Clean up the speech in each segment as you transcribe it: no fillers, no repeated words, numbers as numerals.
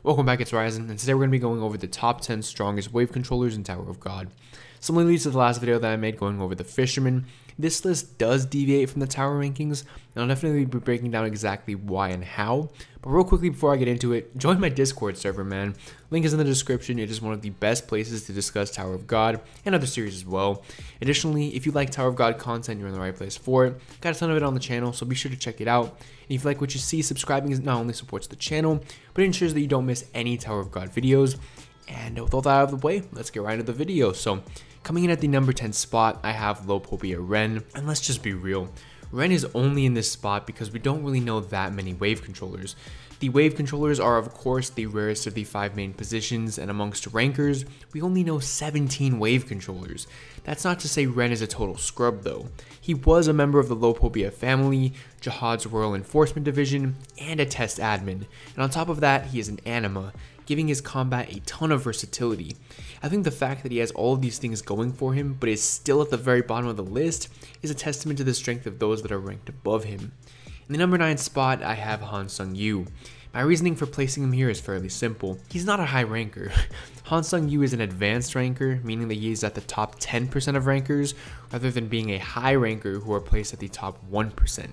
Welcome back, it's Ryzen, and today we're going to be going over the top 10 strongest wave controllers in Tower of God. Similarly leads to the last video that I made going over the Fisherman. This list does deviate from the tower rankings, and I'll definitely be breaking down exactly why and how. But real quickly before I get into it, join my Discord server, man. Link is in the description. It is one of the best places to discuss Tower of God and other series as well. Additionally, if you like Tower of God content, you're in the right place for it. Got a ton of it on the channel, so be sure to check it out. And if you like what you see, subscribing not only supports the channel, but it ensures that you don't miss any Tower of God videos. And with all that out of the way, let's get right into the video. So, coming in at the number 10 spot, I have Lopopia Ren, and let's just be real. Ren is only in this spot because we don't really know that many wave controllers. The wave controllers are of course the rarest of the 5 main positions, and amongst rankers, we only know 17 wave controllers. That's not to say Ren is a total scrub though. He was a member of the Lopopia family, Jihad's Royal Enforcement Division, and a test admin, and on top of that, he is an anima, giving his combat a ton of versatility. I think the fact that he has all of these things going for him, but is still at the very bottom of the list, is a testament to the strength of those that are ranked above him. In the number 9 spot, I have Han Sung-yu. My reasoning for placing him here is fairly simple. He's not a high ranker. Han Sung-yu is an advanced ranker, meaning that he is at the top 10% of rankers, rather than being a high ranker who are placed at the top 1%.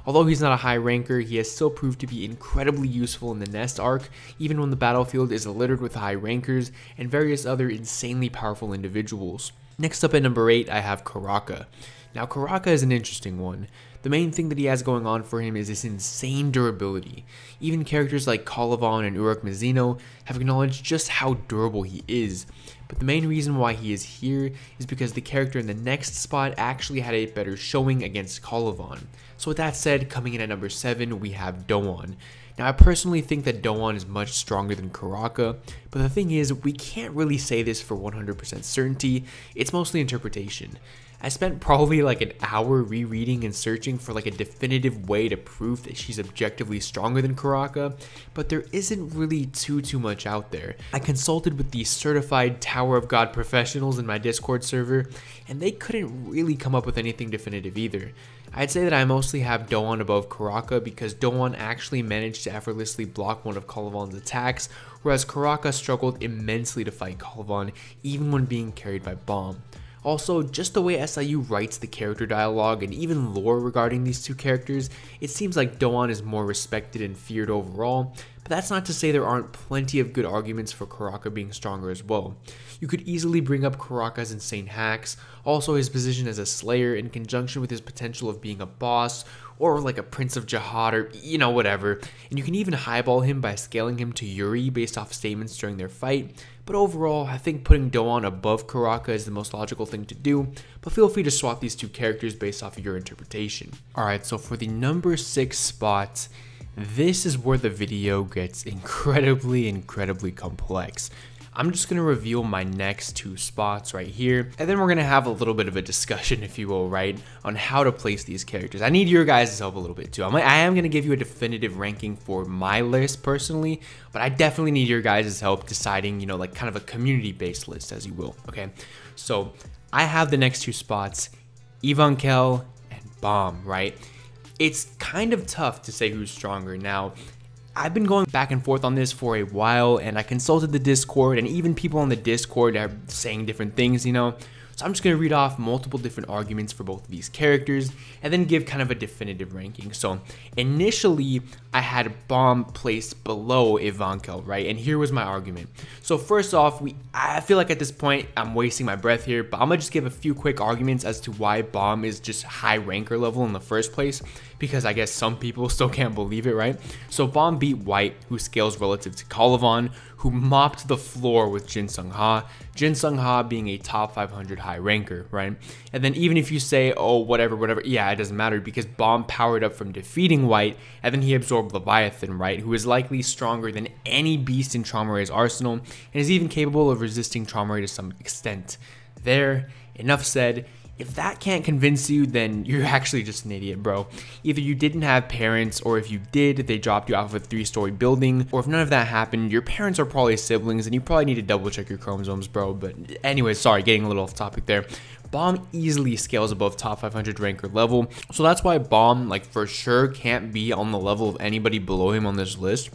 Although he's not a high ranker, he has still proved to be incredibly useful in the Nest arc, even when the battlefield is littered with high rankers and various other insanely powerful individuals. Next up at number 8, I have Karaka. Now Karaka is an interesting one. The main thing that he has going on for him is this insane durability. Even characters like Colovan and Uruk Mazino have acknowledged just how durable he is. But the main reason why he is here is because the character in the next spot actually had a better showing against Colovan. So with that said, coming in at number 7, we have Doan. Now I personally think that Doan is much stronger than Karaka, but the thing is, we can't really say this for 100% certainty, it's mostly interpretation. I spent probably like an hour rereading and searching for like a definitive way to prove that she's objectively stronger than Karaka, but there isn't really too much out there. I consulted with the certified Tower of God professionals in my Discord server, and they couldn't really come up with anything definitive either. I'd say that I mostly have Doan above Karaka because Doan actually managed to effortlessly block one of Colovan's attacks, whereas Karaka struggled immensely to fight Colovan even when being carried by Bomb. Also, just the way SIU writes the character dialogue and even lore regarding these two characters, it seems like Doan is more respected and feared overall, but that's not to say there aren't plenty of good arguments for Karaka being stronger as well. You could easily bring up Karaka's insane hacks, also his position as a slayer in conjunction with his potential of being a boss, or like a Prince of Jihad, or you know, whatever, and you can even highball him by scaling him to Yuri based off statements during their fight. But overall, I think putting Doan above Karaka is the most logical thing to do, but feel free to swap these two characters based off of your interpretation. Alright, so for the number 6 spot, this is where the video gets incredibly complex. I'm just going to reveal my next 2 spots right here, and then we're going to have a little bit of a discussion, if you will, right, on how to place these characters. I need your guys' help a little bit too. I am going to give you a definitive ranking for my list personally, but I definitely need your guys' help deciding, you know, like kind of a community-based list, as you will, okay? So, I have the next 2 spots, Evankhell and Bomb, right? It's kind of tough to say who's stronger. Now, I've been going back and forth on this for a while, and I consulted the Discord, and even people on the Discord are saying different things, you know. So I'm just going to read off multiple different arguments for both of these characters, and then give kind of a definitive ranking. So initially, I had Bomb placed below Evankhell, right? And here was my argument. So first off, I feel like at this point, I'm wasting my breath here, but I'm going to just give a few quick arguments as to why Bomb is just high ranker level in the first place, because I guess some people still can't believe it, right? So Bomb beat White, who scales relative to Colovan, who mopped the floor with Jin Sung Ha. Jin Sung Ha being a top 500 high ranker, right? And then even if you say, oh, whatever, yeah, it doesn't matter because Bomb powered up from defeating White, and then he absorbed Leviathan, right? Who is likely stronger than any beast in Trauma Ray's arsenal, and is even capable of resisting Trauma Ray to some extent. There, enough said. If that can't convince you, then you're actually just an idiot, bro. Either you didn't have parents, or if you did, they dropped you off of a 3-story building, or if none of that happened, your parents are probably siblings, and you probably need to double check your chromosomes, bro. But anyways, sorry, getting a little off topic there. Bomb easily scales above top 500 ranker level, so that's why Bomb, like, for sure can't be on the level of anybody below him on this list.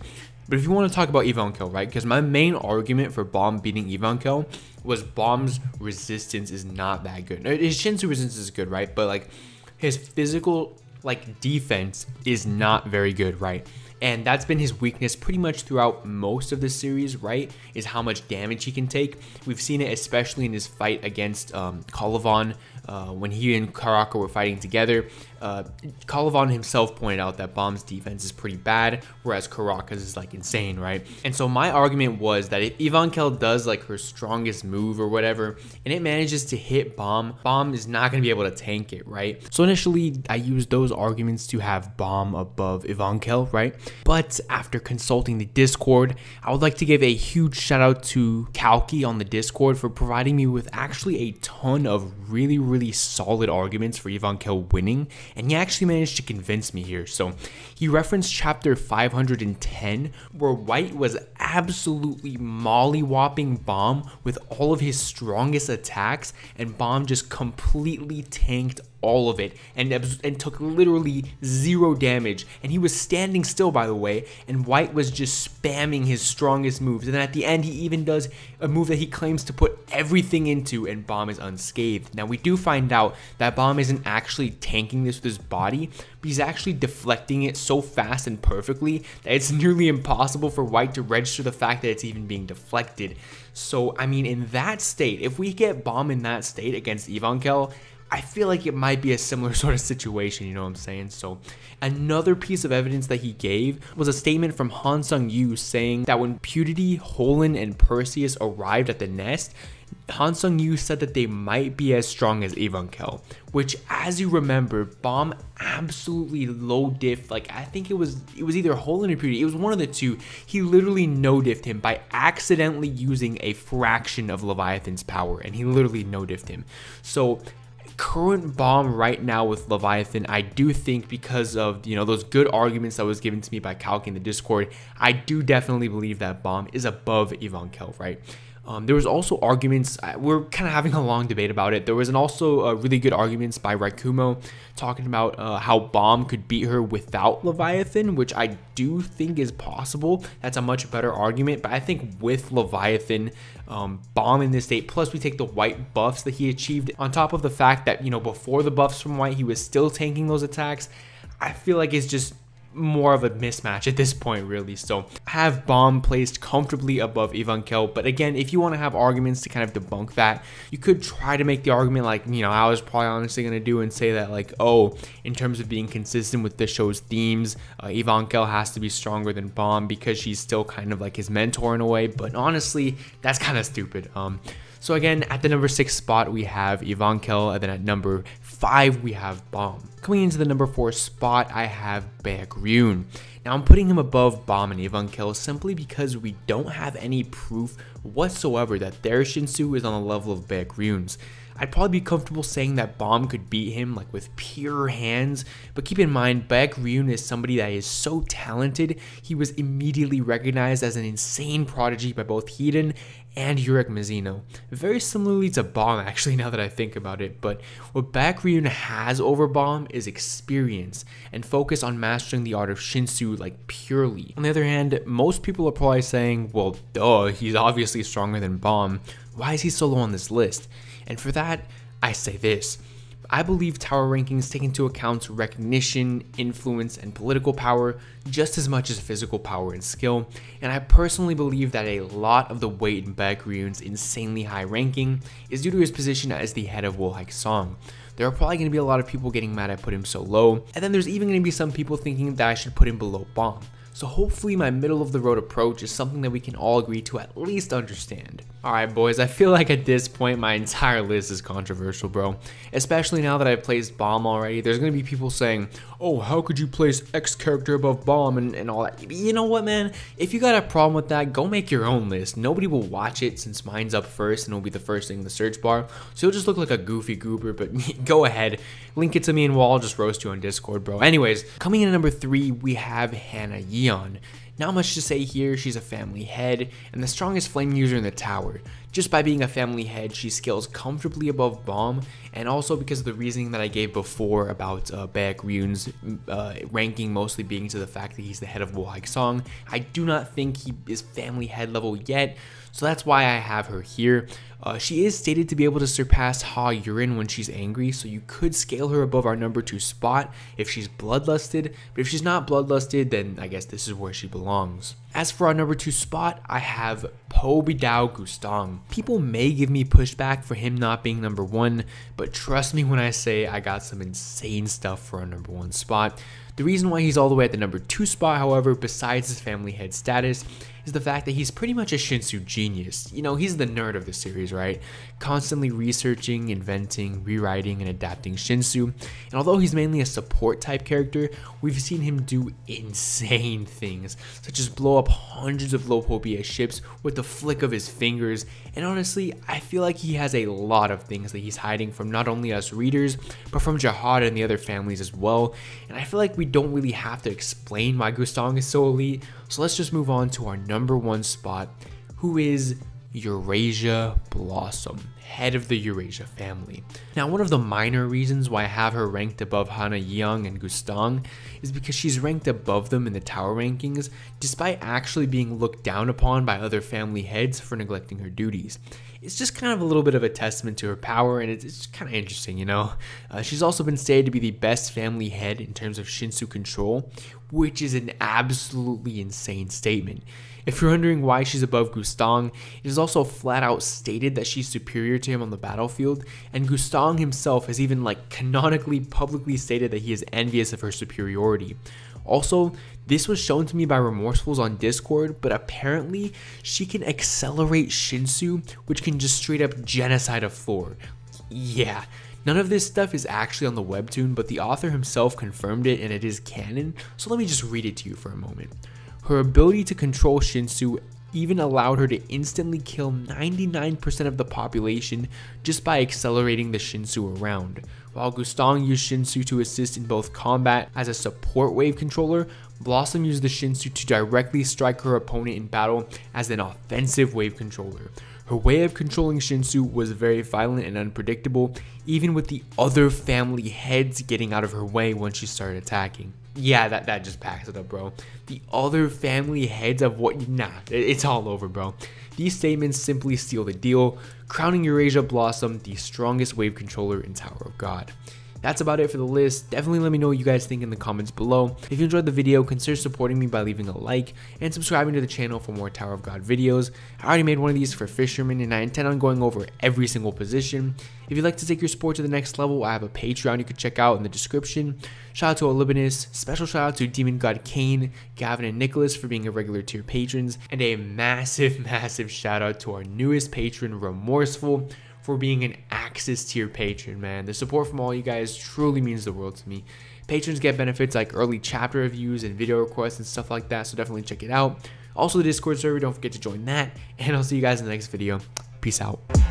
But if you want to talk about Yvonkel, right? Because my main argument for Bomb beating Yvonkel was Bomb's resistance is not that good. His Shinsu resistance is good, right? But like his physical like defense is not very good, right? And that's been his weakness pretty much throughout most of the series, right? Is how much damage he can take. We've seen it especially in his fight against Colavan when he and Karaka were fighting together. Colavan himself pointed out that Bomb's defense is pretty bad, whereas Karaka's is like insane, right? And so my argument was that if Yvonkel does like her strongest move or whatever, and it manages to hit Bomb, Bomb is not going to be able to tank it, right? So initially, I used those arguments to have Bomb above Yvonkel, right? But after consulting the Discord, I would like to give a huge shout out to Kalki on the Discord for providing me with actually a ton of really solid arguments for Yvonkel winning, and he actually managed to convince me here. So he referenced chapter 510 where White was absolutely mollywhopping Bomb with all of his strongest attacks, and Bomb just completely tanked all of it and took literally 0 damage, and he was standing still, by the way, and White was just spamming his strongest moves. And then at the end he even does a move that he claims to put everything into, and Bomb is unscathed. Now we do find out that Bomb isn't actually tanking this with his body, but he's actually deflecting it so fast and perfectly that it's nearly impossible for White to register the fact that it's even being deflected. So I mean, in that state, if we get Bomb in that state against Yvonkel, I feel like it might be a similar sort of situation, you know what I'm saying? So another piece of evidence that he gave was a statement from Han Sung-yu saying that when Pudity, Holen, and Perseus arrived at the nest, Han Sung-yu said that they might be as strong as Yvonkel, which, as you remember, Bomb absolutely low diff. Like I think it was either Holen or Pudity. It was one of the two. He literally no diffed him by accidentally using a fraction of Leviathan's power, and he literally no diffed him. So current Bomb right now with Leviathan, I do think, because of, you know, those good arguments that was given to me by Kalki in the Discord, I do definitely believe that Bomb is above Yvonkel, right? There was also arguments, we're kind of having a long debate about it. There was also really good arguments by Raikumo talking about how Bomb could beat her without Leviathan, which I do think is possible. That's a much better argument, but I think with Leviathan, Bomb in this state, plus we take the White buffs that he achieved, on top of the fact that, you know, before the buffs from White, he was still tanking those attacks, I feel like it's just more of a mismatch at this point, really. So have Bomb placed comfortably above Yvonkel. But again, if you want to have arguments to kind of debunk that, you could try to make the argument like, you know, I was probably honestly going to do, and say that like, oh, in terms of being consistent with the show's themes, Yvonkel has to be stronger than Bomb because she's still kind of like his mentor in a way. But honestly, that's kind of stupid. So again, at the number 6 spot, we have Yvonkel, and then at number 5, we have Bomb. Coming into the number 4 spot, I have Baek Ryun. Now I'm putting him above Bomb and Yvonkel simply because we don't have any proof whatsoever that their Shinsu is on the level of Baek Ryun's. I'd probably be comfortable saying that Bomb could beat him like with pure hands, but keep in mind, Baek Ryun is somebody that is so talented. He was immediately recognized as an insane prodigy by both Hiden and Yurek Mizuno. Very similarly to Bomb, actually, now that I think about it. But what Baek Ryun has over Bomb is experience and focus on mastering the art of Shinsu like purely. On the other hand, most people are probably saying, well, duh, he's obviously stronger than Bomb. Why is he so low on this list? And for that, I say this. I believe tower rankings take into account recognition, influence, and political power just as much as physical power and skill, and I personally believe that a lot of the weight in Baek Ryun's insanely high ranking is due to his position as the head of Woolhaek Song. There are probably going to be a lot of people getting mad I put him so low, and then there's even going to be some people thinking that I should put him below Bomb. So hopefully my middle of the road approach is something that we can all agree to at least understand. Alright boys, I feel like at this point my entire list is controversial, bro. Especially now that I've placed Bomb already. There's going to be people saying, oh, how could you place X character above Bomb and all that. You know what, man? If you got a problem with that, go make your own list. Nobody will watch it since mine's up first and it'll be the first thing in the search bar. So you'll just look like a goofy goober, but go ahead. Link it to me and we'll all just roast you on Discord, bro. Anyways, coming in at number 3, we have Hannah Yeon. Not much to say here, she's a family head and the strongest flame user in the tower. Just by being a family head, she scales comfortably above Balm, and also because of the reasoning that I gave before about Baek Ryun's ranking mostly being to the fact that he's the head of Wohaeksong. I do not think he is family head level yet, so that's why I have her here. She is stated to be able to surpass Ha Yurin when she's angry, so you could scale her above our number 2 spot if she's bloodlusted, but if she's not bloodlusted, then I guess this is where she belongs. As for our number 2 spot, I have Po Bidao Gustong. People may give me pushback for him not being number 1, but trust me when I say I got some insane stuff for our number 1 spot. The reason why he's all the way at the number 2 spot, however, besides his family head status, is the fact that he's pretty much a Shinsu genius. You know, he's the nerd of the series, right? Constantly researching, inventing, rewriting, and adapting Shinsu. And although he's mainly a support type character, we've seen him do insane things, such as blow up hundreds of low PBS ships with the flick of his fingers. And honestly, I feel like he has a lot of things that he's hiding from not only us readers, but from Jihad and the other families as well. And I feel like we don't really have to explain why Gustong is so elite, so let's just move on to our number 1 spot, who is Eurasia Blossom, head of the Eurasia family. Now, one of the minor reasons why I have her ranked above Hana Yeong and Gustong is because she's ranked above them in the tower rankings, despite actually being looked down upon by other family heads for neglecting her duties. It's just kind of a little bit of a testament to her power, and it's kind of interesting, you know? She's also been stated to be the best family head in terms of Shinsu control, which is an absolutely insane statement. If you're wondering why she's above Gustong, it is also flat out stated that she's superior to him on the battlefield, and Gustong himself has even canonically publicly stated that he is envious of her superiority. Also, this was shown to me by Remorsefuls on Discord, but apparently she can accelerate Shinsu, which can just straight up genocide a floor. Yeah, none of this stuff is actually on the webtoon, but the author himself confirmed it and it is canon, so let me just read it to you for a moment. Her ability to control Shinsu even allowed her to instantly kill 99% of the population just by accelerating the Shinsu around. While Gustong used Shinsu to assist in both combat as a support wave controller, Blossom used the Shinsu to directly strike her opponent in battle as an offensive wave controller. Her way of controlling Shinsu was very violent and unpredictable, even with the other family heads getting out of her way when she started attacking. Yeah, that just backs it up, bro. The other family heads of what? Nah, it's all over, bro. These statements simply seal the deal, crowning Eurasia Blossom the strongest wave controller in Tower of God. That's about it for the list. Definitely let me know what you guys think in the comments below. If you enjoyed the video, consider supporting me by leaving a like and subscribing to the channel for more Tower of God videos. I already made one of these for Fisherman and I intend on going over every single position. If you'd like to take your sport to the next level, I have a Patreon you can check out in the description. Shout out to Olibanus, special shout out to Demon God Kane, Gavin, and Nicholas for being a regular tier patrons, and a massive shout out to our newest patron, Remorseful, for being an Axis tier patron, man. The support from all you guys truly means the world to me. Patrons get benefits like early chapter reviews and video requests and stuff like that, so definitely check it out. Also the Discord server, don't forget to join that, and I'll see you guys in the next video. Peace out.